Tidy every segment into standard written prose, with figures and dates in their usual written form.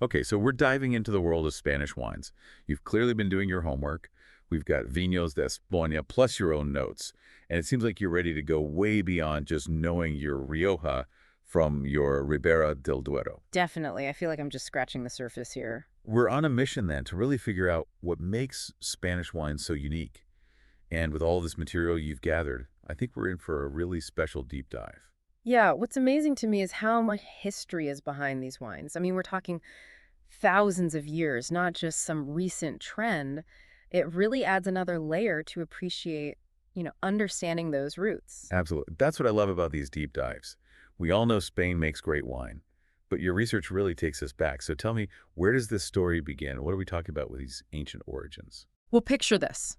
Okay, so we're diving into the world of Spanish wines. You've clearly been doing your homework. We've got Vinos de España plus your own notes. And it seems like you're ready to go way beyond just knowing your Rioja from your Ribera del Duero. Definitely. I feel like I'm just scratching the surface here. We're on a mission then to really figure out what makes Spanish wine so unique. And with all this material you've gathered, I think we're in for a really special deep dive. Yeah, what's amazing to me is how much history is behind these wines. I mean, we're talking thousands of years, not just some recent trend. It really adds another layer to appreciate, understanding those roots. Absolutely. That's what I love about these deep dives. We all know Spain makes great wine, but your research really takes us back. So tell me, where does this story begin? What are we talking about with these ancient origins? Well, picture this.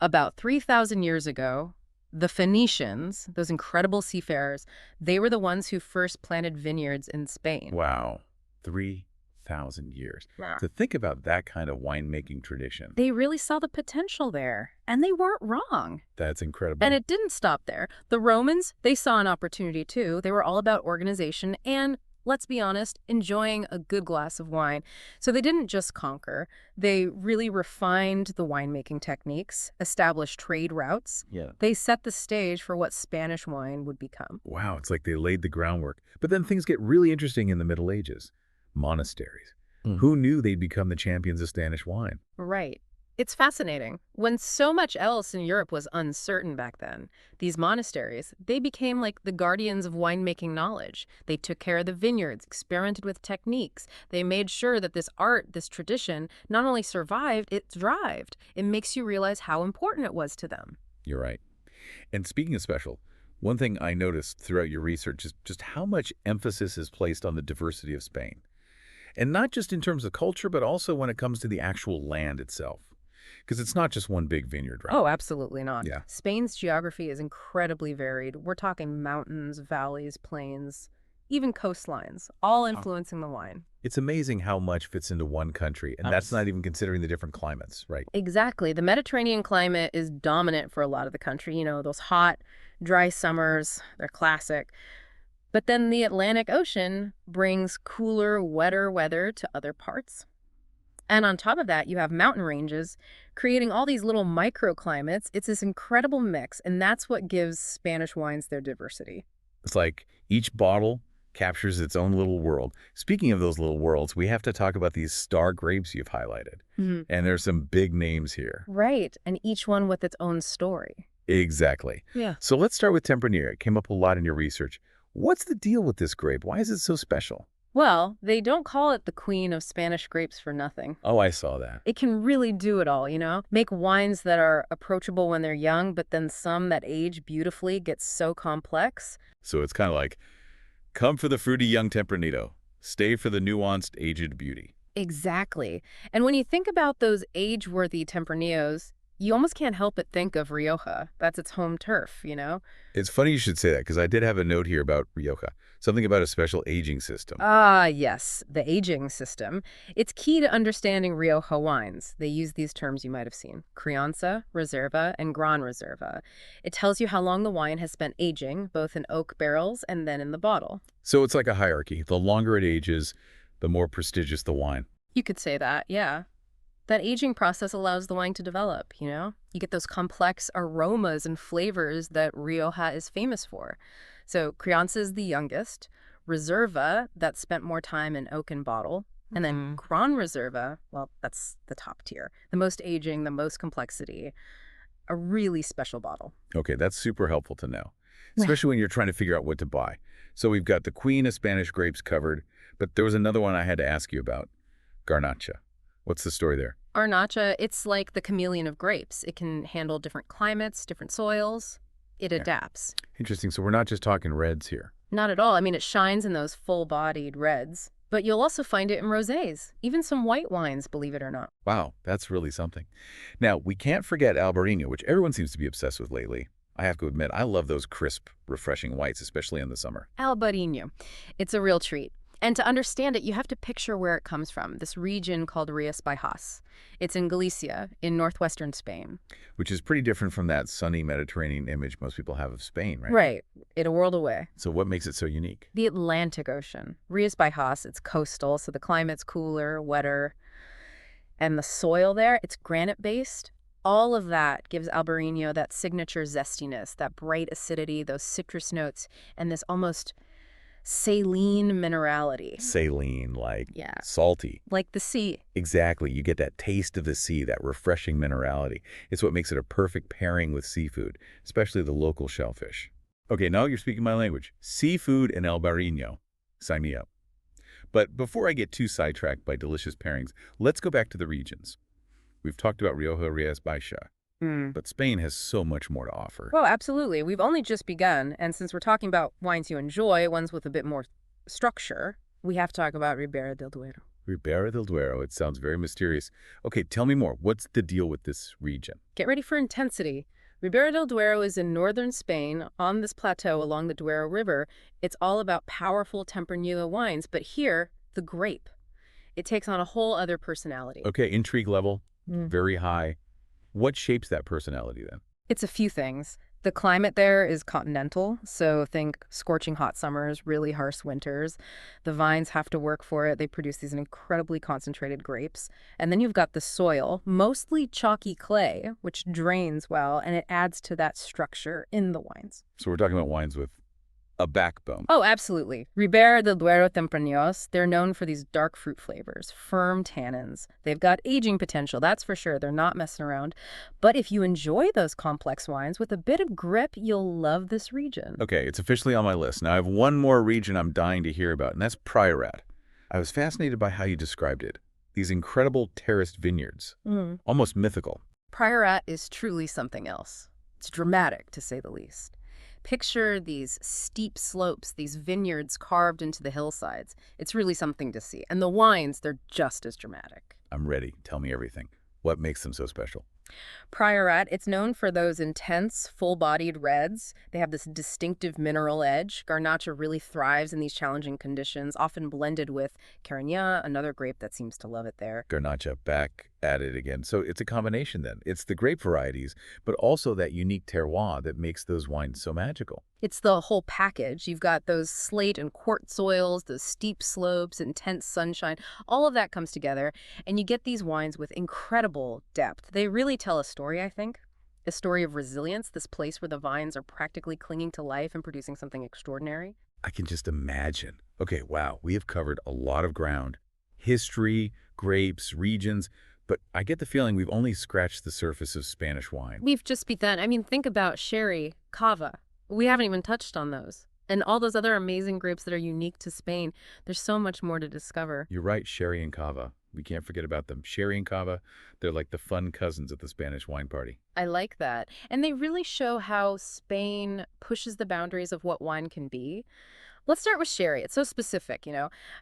About 3,000 years ago, the Phoenicians, those incredible seafarers, they were the ones who first planted vineyards in Spain. Wow, 3,000 years. Yeah. To think about that kind of winemaking tradition, They really saw the potential there, and they weren't wrong. that's And incredible. it didn't stop there. The Romans, they saw an opportunity too. They were all about organization and, let's be honest, enjoying a good glass of wine. So they didn't just conquer. They really refined the winemaking techniques, established trade routes. Yeah. They set the stage for what Spanish wine would become. Wow, it's like they laid the groundwork. But then things get really interesting in the Middle Ages. Monasteries. Who knew they'd become the champions of Spanish wine? Right. It's fascinating. When so much else in Europe was uncertain back then, these monasteries, they became like the guardians of winemaking knowledge. They took care of the vineyards, experimented with techniques. They made sure that this art, this tradition, not only survived, it thrived. It makes you realize how important it was to them. You're right. And speaking of special, one thing I noticed throughout your research is just how much emphasis is placed on the diversity of Spain. And not just in terms of culture, but also when it comes to the actual land itself. Because it's not just one big vineyard, right? Oh, absolutely not. Yeah. Spain's geography is incredibly varied. We're talking mountains, valleys, plains, even coastlines, all influencing the wine. It's amazing how much fits into one country, and that's not even considering the different climates, right? Exactly. The Mediterranean climate is dominant for a lot of the country. Those hot, dry summers, they're classic. But then the Atlantic Ocean brings cooler, wetter weather to other parts. And on top of that, you have mountain ranges creating all these little microclimates. It's this incredible mix, and that's what gives Spanish wines their diversity. It's like each bottle captures its own little world. Speaking of those little worlds, we have to talk about these star grapes you've highlighted. Mhm. And there's some big names here. Right, and each one with its own story. Exactly. Yeah. So let's start with Tempranillo. It came up a lot in your research. What's the deal with this grape? Why is it so special? Well, they don't call it the queen of Spanish grapes for nothing. Oh, I saw that. It can really do it all. Make wines that are approachable when they're young, but then some that age beautifully get so complex. So it's kind of like, come for the fruity young Tempranillo. Stay for the nuanced aged beauty. Exactly. And when you think about those age-worthy Tempranillos, you almost can't help but think of Rioja. That's its home turf. It's funny you should say that because I did have a note here about Rioja, something about a special aging system. Ah, yes, the aging system. It's key to understanding Rioja wines. They use these terms you might have seen: Crianza, Reserva, and Gran Reserva. It tells you how long the wine has spent aging, both in oak barrels and then in the bottle. So it's like a hierarchy. The longer it ages, the more prestigious the wine. You could say that, yeah. That aging process allows the wine to develop. You get those complex aromas and flavors that Rioja is famous for. So Crianza is the youngest, Reserva, that spent more time in oak and bottle, and then Gran Reserva, well, that's the top tier. The most aging, the most complexity, a really special bottle. Okay, that's super helpful to know, Yeah. especially when you're trying to figure out what to buy. So we've got the queen of Spanish grapes covered, but there was another one I had to ask you about, Garnacha. What's the story there? Arnacha, it's like the chameleon of grapes. It can handle different climates, different soils. It Yeah. adapts. Interesting. So we're not just talking reds here. Not at all. I mean, it shines in those full-bodied reds, but you'll also find it in rosés, even some white wines, believe it or not. Wow, that's really something. Now, we can't forget Albarino, which everyone seems to be obsessed with lately. I have to admit, I love those crisp, refreshing whites, especially in the summer. Albarino. It's a real treat. And to understand it, you have to picture where it comes from, this region called Rías Baixas. It's in Galicia, in northwestern Spain. Which is pretty different from that sunny Mediterranean image most people have of Spain, right? Right, in a world away. So what makes it so unique? The Atlantic Ocean. Rías Baixas, it's coastal, so the climate's cooler, wetter. And the soil there, it's granite-based. All of that gives Albarino that signature zestiness, that bright acidity, those citrus notes, and this almost saline minerality. Saline, like Yeah. salty. Like the sea. Exactly. You get that taste of the sea, that refreshing minerality. It's what makes it a perfect pairing with seafood, especially the local shellfish. Okay, now you're speaking my language. Seafood and Albarino. Sign me up. But before I get too sidetracked by delicious pairings, let's go back to the regions. We've talked about Rioja Rías Baixas, but Spain has so much more to offer. Well, absolutely. We've only just begun, and since we're talking about wines you enjoy, ones with a bit more structure, we have to talk about Ribera del Duero. Ribera del Duero, it sounds very mysterious. Okay, tell me more. What's the deal with this region? Get ready for intensity. Ribera del Duero is in northern Spain, on this plateau along the Duero River. It's all about powerful Tempranillo wines, but here, the grape. It takes on a whole other personality. Okay, intrigue level, very high. What shapes that personality then? It's a few things. The climate there is continental, so think scorching hot summers, really harsh winters. The vines have to work for it. They produce these incredibly concentrated grapes. And then you've got the soil, mostly chalky clay, which drains well, and it adds to that structure in the wines. So we're talking about wines with a backbone. Oh, absolutely. Ribera del Duero Tempranillos, they're known for these dark fruit flavors, firm tannins. They've got aging potential, that's for sure. They're not messing around. But if you enjoy those complex wines with a bit of grip, you'll love this region. Okay, it's officially on my list. Now I have one more region I'm dying to hear about, and that's Priorat. I was fascinated by how you described it. These incredible terraced vineyards, almost mythical. Priorat is truly something else. It's dramatic, to say the least. Picture these steep slopes, these vineyards carved into the hillsides. It's really something to see. And the wines, they're just as dramatic. I'm ready. Tell me everything. What makes them so special? Priorat, it's known for those intense, full-bodied reds. They have this distinctive mineral edge. Garnacha really thrives in these challenging conditions, often blended with Carignan, another grape that seems to love it there. Garnacha, back at it again. So it's a combination then. It's the grape varieties, but also that unique terroir that makes those wines so magical. It's the whole package. You've got those slate and quartz soils, those steep slopes, intense sunshine. All of that comes together, and you get these wines with incredible depth. They really tell a story, I think. A story of resilience, this place where the vines are practically clinging to life and producing something extraordinary. I can just imagine. Okay, wow, we have covered a lot of ground. History, grapes, regions, but I get the feeling we've only scratched the surface of Spanish wine. We've just begun. I mean, think about sherry, cava. We haven't even touched on those. And all those other amazing grapes that are unique to Spain. There's so much more to discover. You're right, sherry and cava. We can't forget about them. Sherry and cava, they're like the fun cousins at the Spanish wine party. I like that. And they really show how Spain pushes the boundaries of what wine can be. Let's start with sherry. It's so specific,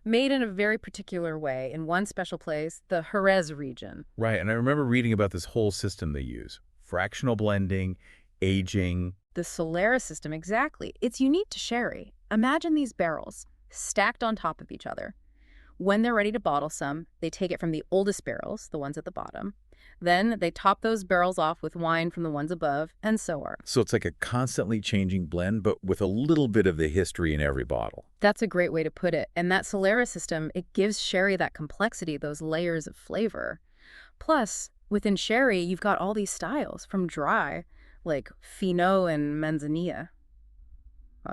made in a very particular way in one special place, the Jerez region. Right, and I remember reading about this whole system they use. Fractional blending, aging. The Solera system, exactly. It's unique to sherry. Imagine these barrels stacked on top of each other. When they're ready to bottle some, they take it from the oldest barrels, the ones at the bottom. Then they top those barrels off with wine from the ones above, and so on. So it's like a constantly changing blend, but with a little bit of the history in every bottle. That's a great way to put it. And that Solera system, it gives sherry that complexity, those layers of flavor. Plus, within sherry, you've got all these styles, from dry, like Fino and Manzanilla.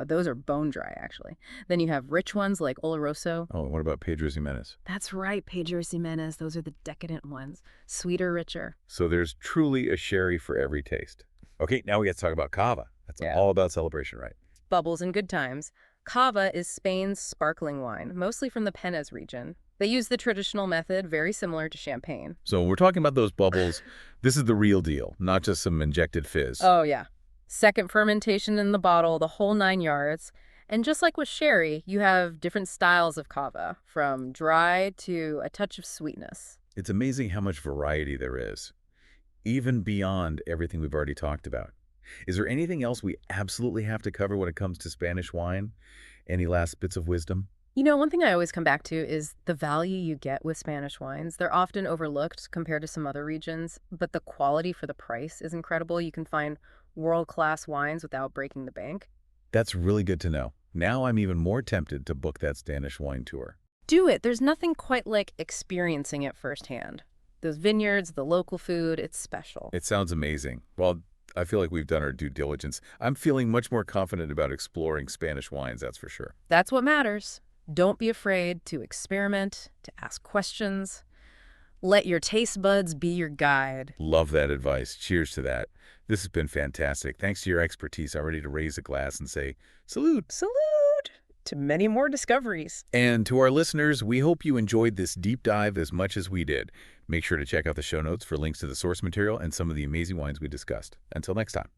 Those are bone dry, actually. Then you have rich ones like Oloroso. Oh, and what about Pedro Ximénez? That's right, Pedro Ximénez. Those are the decadent ones. Sweeter, richer. So there's truly a sherry for every taste. Okay, now we got to talk about cava. That's all about celebration, right? Bubbles and good times. Cava is Spain's sparkling wine, mostly from the Penes region. They use the traditional method, very similar to champagne. So when we're talking about those bubbles, this is the real deal, not just some injected fizz. Oh, yeah. Second fermentation in the bottle, the whole 9 yards. And just like with sherry, you have different styles of cava, from dry to a touch of sweetness. It's amazing how much variety there is, even beyond everything we've already talked about. Is there anything else we absolutely have to cover when it comes to Spanish wine? Any last bits of wisdom? One thing I always come back to is the value you get with Spanish wines. They're often overlooked compared to some other regions, but the quality for the price is incredible. You can find world-class wines without breaking the bank. That's really good to know. Now I'm even more tempted to book that Spanish wine tour. Do it. There's nothing quite like experiencing it firsthand. Those vineyards, the local food, it's special. It sounds amazing. Well, I feel like we've done our due diligence. I'm feeling much more confident about exploring Spanish wines, that's for sure. That's what matters. Don't be afraid to experiment, to ask questions. Let your taste buds be your guide. Love that advice. Cheers to that. This has been fantastic. Thanks to your expertise, I'm ready to raise a glass and say, salute. Salute to many more discoveries. And to our listeners, we hope you enjoyed this deep dive as much as we did. Make sure to check out the show notes for links to the source material and some of the amazing wines we discussed. Until next time.